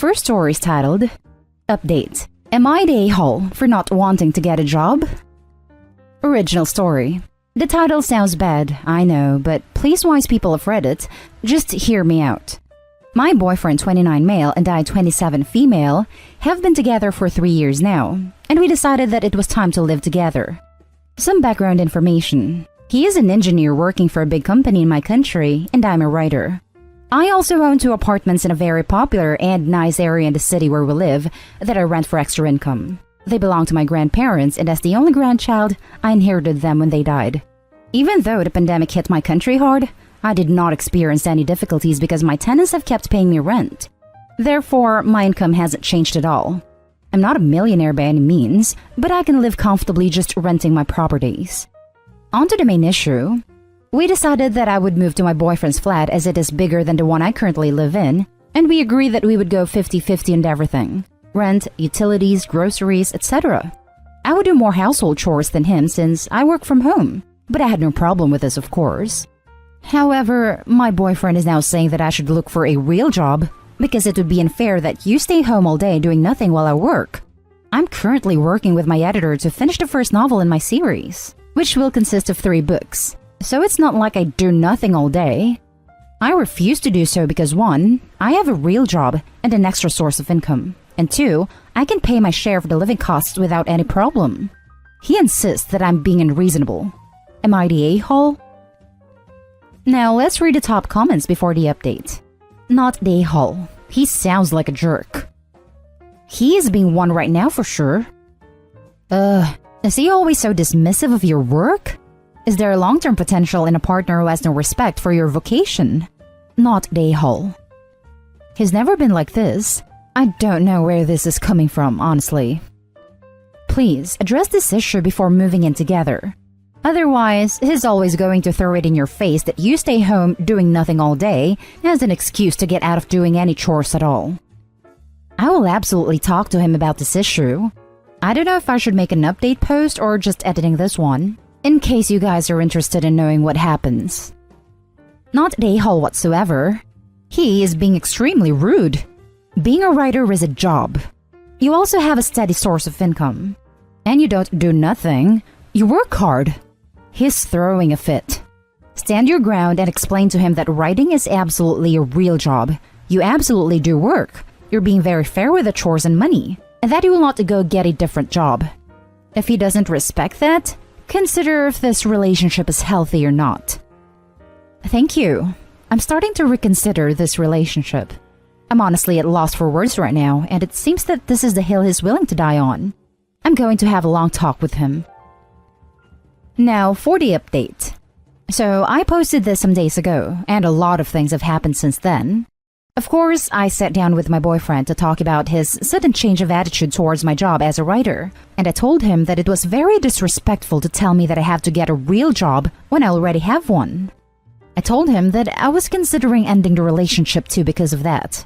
first story is titled, Update. Am I the a-hole for not wanting to get a job? Original story. The title sounds bad, I know, but please wise people of Reddit, just hear me out. My boyfriend, 29 male, and I, 27 female, have been together for 3 years now, and we decided that it was time to live together. Some background information. He is an engineer working for a big company in my country, and I'm a writer. I also own 2 apartments in a very popular and nice area in the city where we live that I rent for extra income. They belong to my grandparents, and as the only grandchild, I inherited them when they died. Even though the pandemic hit my country hard, I did not experience any difficulties because my tenants have kept paying me rent. Therefore, my income hasn't changed at all. I'm not a millionaire by any means, but I can live comfortably just renting my properties. On to the main issue. We decided that I would move to my boyfriend's flat as it is bigger than the one I currently live in, and we agreed that we would go 50-50 in everything. Rent, utilities, groceries, etc. I would do more household chores than him since I work from home, but I had no problem with this, of course. However, my boyfriend is now saying that I should look for a real job because it would be unfair that you stay home all day doing nothing while I work. I'm currently working with my editor to finish the first novel in my series, which will consist of 3 books. So it's not like I do nothing all day. I refuse to do so because 1, I have a real job and an extra source of income, and 2, I can pay my share of the living costs without any problem. He insists that I'm being unreasonable. Am I the a-hole? Now let's read the top comments before the update. Not the a-hole. He sounds like a jerk. He is being one right now for sure. Is he always so dismissive of your work? Is there a long-term potential in a partner who has no respect for your vocation? Not the a-hole. He's never been like this. I don't know where this is coming from, honestly. Please, address this issue before moving in together. Otherwise, he's always going to throw it in your face that you stay home doing nothing all day as an excuse to get out of doing any chores at all. I will absolutely talk to him about this issue. I don't know if I should make an update post or just editing this one, in case you guys are interested in knowing what happens. Not the a-hole whatsoever. He is being extremely rude. Being a writer is a job. You also have a steady source of income. And you don't do nothing. You work hard. He's throwing a fit. Stand your ground and explain to him that writing is absolutely a real job. You absolutely do work. You're being very fair with the chores and money, and that you will not go get a different job. If he doesn't respect that, consider if this relationship is healthy or not. Thank you. I'm starting to reconsider this relationship. I'm honestly at loss for words right now, and it seems that this is the hill he's willing to die on. I'm going to have a long talk with him. Now for the update. So I posted this some days ago, and a lot of things have happened since then. Of course, I sat down with my boyfriend to talk about his sudden change of attitude towards my job as a writer, and I told him that it was very disrespectful to tell me that I have to get a real job when I already have one. I told him that I was considering ending the relationship too because of that.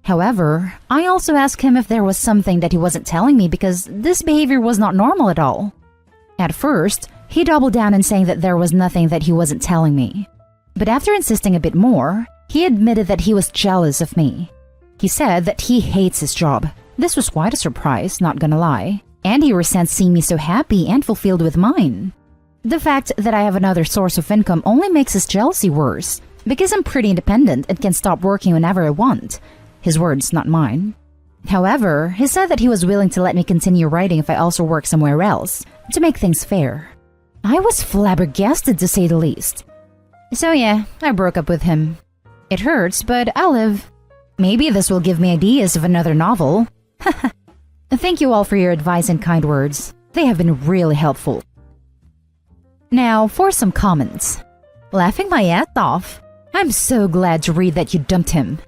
However, I also asked him if there was something that he wasn't telling me because this behavior was not normal at all. At first, he doubled down in saying that there was nothing that he wasn't telling me. But after insisting a bit more, he admitted that he was jealous of me. He said that he hates his job. This was quite a surprise, not gonna lie. And he resents seeing me so happy and fulfilled with mine. The fact that I have another source of income only makes his jealousy worse, because I'm pretty independent and can stop working whenever I want. His words, not mine. However, he said that he was willing to let me continue writing if I also work somewhere else, to make things fair. I was flabbergasted to say the least. So yeah, I broke up with him. It hurts, but I'll live. Maybe this will give me ideas of another novel. Thank you all for your advice and kind words. They have been really helpful. Now for some comments. Laughing my ass off. I'm so glad to read that you dumped him.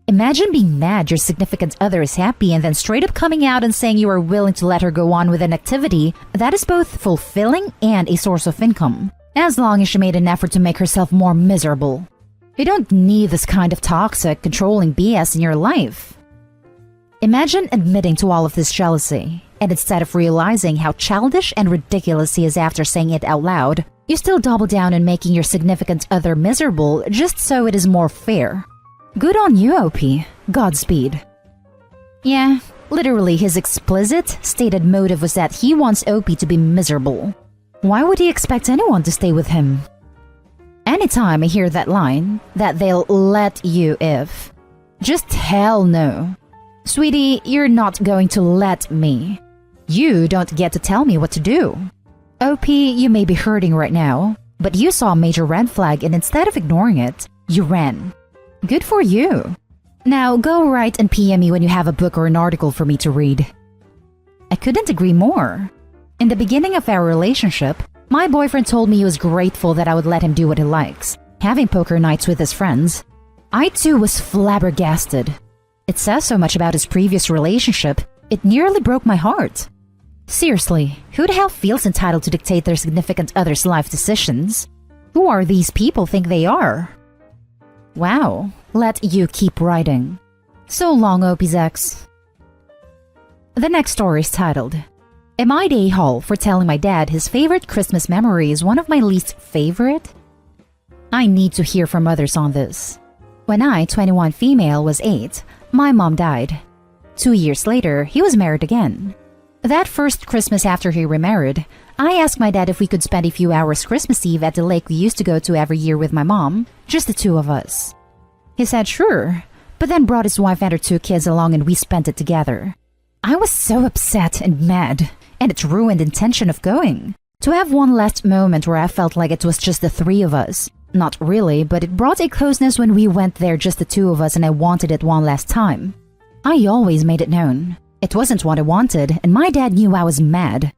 Imagine being mad your significant other is happy and then straight up coming out and saying you are willing to let her go on with an activity that is both fulfilling and a source of income, as long as she made an effort to make herself more miserable. You don't need this kind of toxic, controlling BS in your life. Imagine admitting to all of this jealousy, and instead of realizing how childish and ridiculous he is after saying it out loud, you still double down in making your significant other miserable just so it is more fair. Good on you, OP. Godspeed. Yeah, literally his explicit, stated motive was that he wants OP to be miserable. Why would he expect anyone to stay with him? Anytime I hear that line, that they'll let you if, just hell no. Sweetie, you're not going to let me. You don't get to tell me what to do. OP, you may be hurting right now, but you saw a major red flag and instead of ignoring it, you ran. Good for you. Now go write and PM me when you have a book or an article for me to read. I couldn't agree more. In the beginning of our relationship, my boyfriend told me he was grateful that I would let him do what he likes, having poker nights with his friends. I too was flabbergasted. It says so much about his previous relationship, it nearly broke my heart. Seriously, who the hell feels entitled to dictate their significant other's life decisions? Who are these people think they are? Wow, let you keep writing. So long, OP's ex. The next story is titled, Am I the a-hole for telling my dad his favorite Christmas memory is one of my least favorite? I need to hear from others on this. When I, 21 female, was 8, my mom died. 2 years later, he was married again. That first Christmas after he remarried, I asked my dad if we could spend a few hours Christmas Eve at the lake we used to go to every year with my mom, just the two of us. He said sure, but then brought his wife and her 2 kids along and we spent it together. I was so upset and mad, and it ruined intention of going. To have one last moment where I felt like it was just the 3 of us. Not really, but it brought a closeness when we went there just the 2 of us and I wanted it one last time. I always made it known. It wasn't what I wanted, and my dad knew I was mad.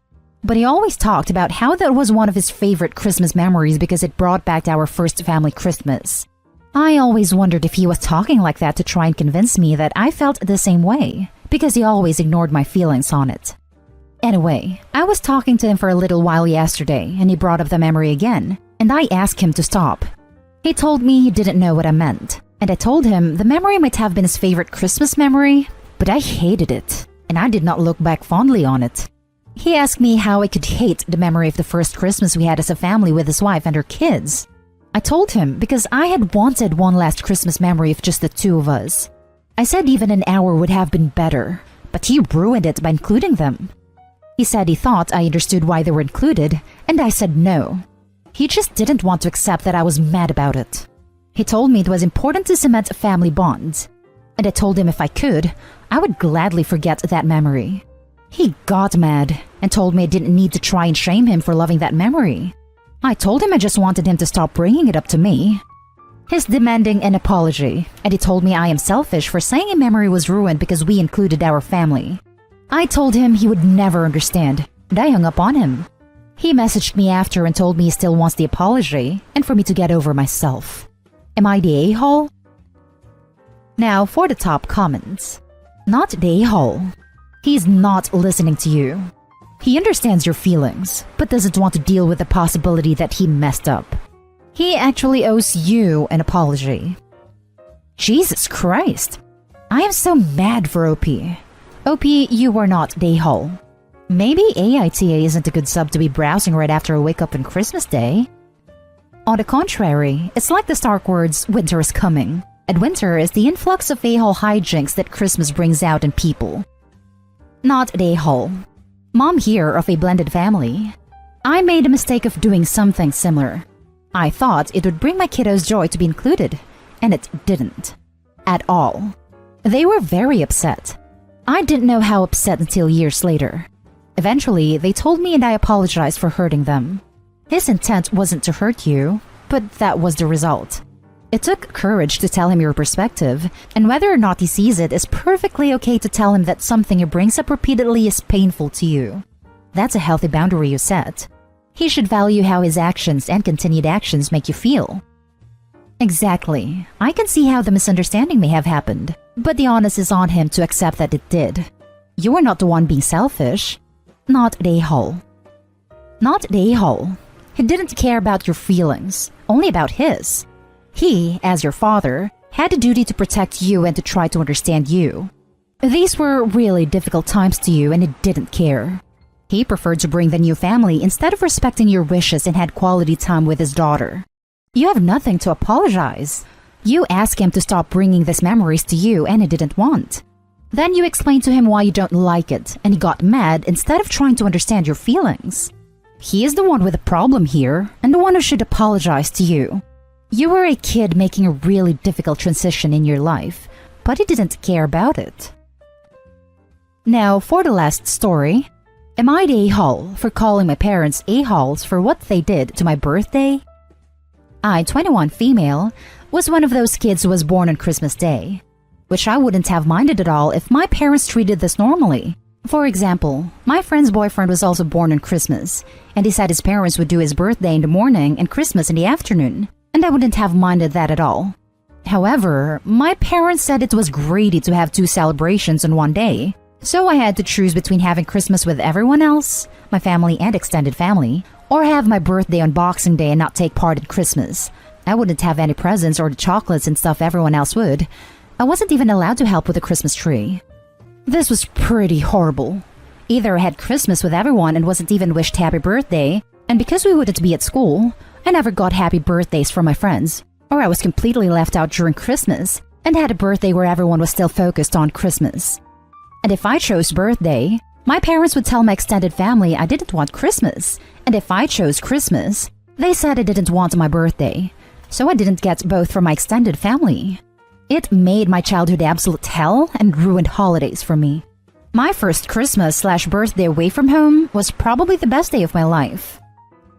But he always talked about how that was one of his favorite Christmas memories because it brought back our first family Christmas. I always wondered if he was talking like that to try and convince me that I felt the same way, because he always ignored my feelings on it. Anyway, I was talking to him for a little while yesterday, and he brought up the memory again, and I asked him to stop. He told me he didn't know what I meant, and I told him the memory might have been his favorite Christmas memory, but I hated it, and I did not look back fondly on it. He asked me how I could hate the memory of the first Christmas we had as a family with his wife and her kids. I told him because I had wanted one last Christmas memory of just the 2 of us. I said even an hour would have been better, but he ruined it by including them. He said he thought I understood why they were included, and I said no. He just didn't want to accept that I was mad about it. He told me it was important to cement family bonds, and I told him if I could, I would gladly forget that memory. He got mad and told me I didn't need to try and shame him for loving that memory. I told him I just wanted him to stop bringing it up to me. He's demanding an apology, and he told me I am selfish for saying a memory was ruined because we included our family. I told him he would never understand, and I hung up on him. He messaged me after and told me he still wants the apology and for me to get over myself. Am I the a-hole? Now for the top comments. Not the a-hole. He's not listening to you. He understands your feelings, but doesn't want to deal with the possibility that he messed up. He actually owes you an apology. Jesus Christ. I am so mad for OP. OP, you are not the a-hole. Maybe AITA isn't a good sub to be browsing right after I wake up on Christmas Day. On the contrary, it's like the Stark words, winter is coming. And winter is the influx of a-hole hijinks that Christmas brings out in people. Not the a-hole. Mom here of a blended family. I made a mistake of doing something similar. I thought it would bring my kiddos joy to be included, and it didn't. At all. They were very upset. I didn't know how upset until years later. Eventually, they told me and I apologized for hurting them. His intent wasn't to hurt you, but that was the result. It took courage to tell him your perspective, and whether or not he sees it, it's perfectly okay to tell him that something he brings up repeatedly is painful to you. That's a healthy boundary you set. He should value how his actions and continued actions make you feel. Exactly. I can see how the misunderstanding may have happened, but the onus is on him to accept that it did. You are not the one being selfish. Not the a-hole. Not the a-hole. He didn't care about your feelings, only about his. He, as your father, had a duty to protect you and to try to understand you. These were really difficult times to you and he didn't care. He preferred to bring the new family instead of respecting your wishes and had quality time with his daughter. You have nothing to apologize. You asked him to stop bringing these memories to you and he didn't want. Then you explain to him why you don't like it, and he got mad instead of trying to understand your feelings. He is the one with the problem here, and the one who should apologize to you. You were a kid making a really difficult transition in your life, but he didn't care about it. Now, for the last story, am I the a-hole for calling my parents a-holes for what they did to my birthday? I, 21 female, was one of those kids who was born on Christmas Day, which I wouldn't have minded at all if my parents treated this normally. For example, my friend's boyfriend was also born on Christmas, and he said his parents would do his birthday in the morning and Christmas in the afternoon, and I wouldn't have minded that at all. However, my parents said it was greedy to have 2 celebrations on one day, so I had to choose between having Christmas with everyone else, my family and extended family, or have my birthday on Boxing Day and not take part in Christmas. I wouldn't have any presents or the chocolates and stuff everyone else would. I wasn't even allowed to help with the Christmas tree. This was pretty horrible. Either I had Christmas with everyone and wasn't even wished happy birthday, and because we wouldn't be at school, I never got happy birthdays from my friends, or I was completely left out during Christmas and had a birthday where everyone was still focused on Christmas. And if I chose birthday, my parents would tell my extended family I didn't want Christmas, and if I chose Christmas, they said I didn't want my birthday, so I didn't get both from my extended family. It made my childhood absolute hell and ruined holidays for me. My first Christmas/birthday away from home was probably the best day of my life.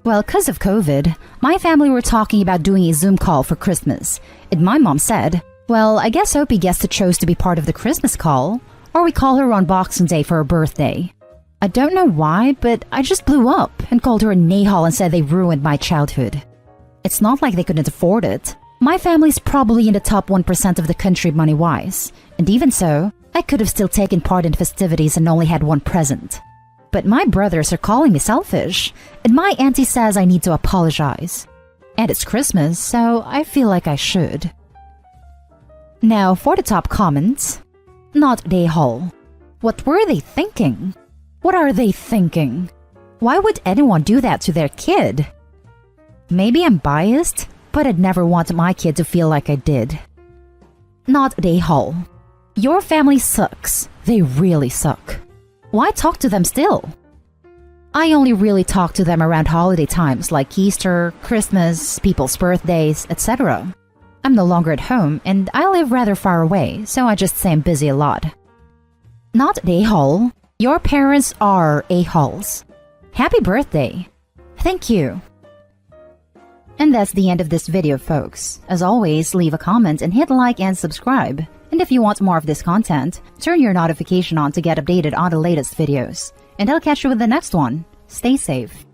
Well, because of COVID, my family were talking about doing a Zoom call for Christmas, and my mom said, well, I guess Opie gets to choose to be part of the Christmas call, or we call her on Boxing Day for her birthday. I don't know why, but I just blew up and called her a Nahal and said they ruined my childhood. It's not like they couldn't afford it. My family's probably in the top 1% of the country money-wise, and even so, I could have still taken part in festivities and only had one present. But my brothers are calling me selfish, and my auntie says I need to apologize. And it's Christmas, so I feel like I should. Now for the top comments. Not they whole. What were they thinking? What are they thinking? Why would anyone do that to their kid? Maybe I'm biased, but I'd never want my kid to feel like I did. Not they whole. Your family sucks. They really suck. Why talk to them still? I only really talk to them around holiday times like Easter, Christmas, people's birthdays, etc. I'm no longer at home and I live rather far away, so I just say I'm busy a lot. Not an a-hole. Your parents are a-holes. Happy birthday. Thank you. And that's the end of this video, folks. As always, leave a comment and hit like and subscribe. And if you want more of this content, turn your notification on to get updated on the latest videos. And I'll catch you with the next one. Stay safe.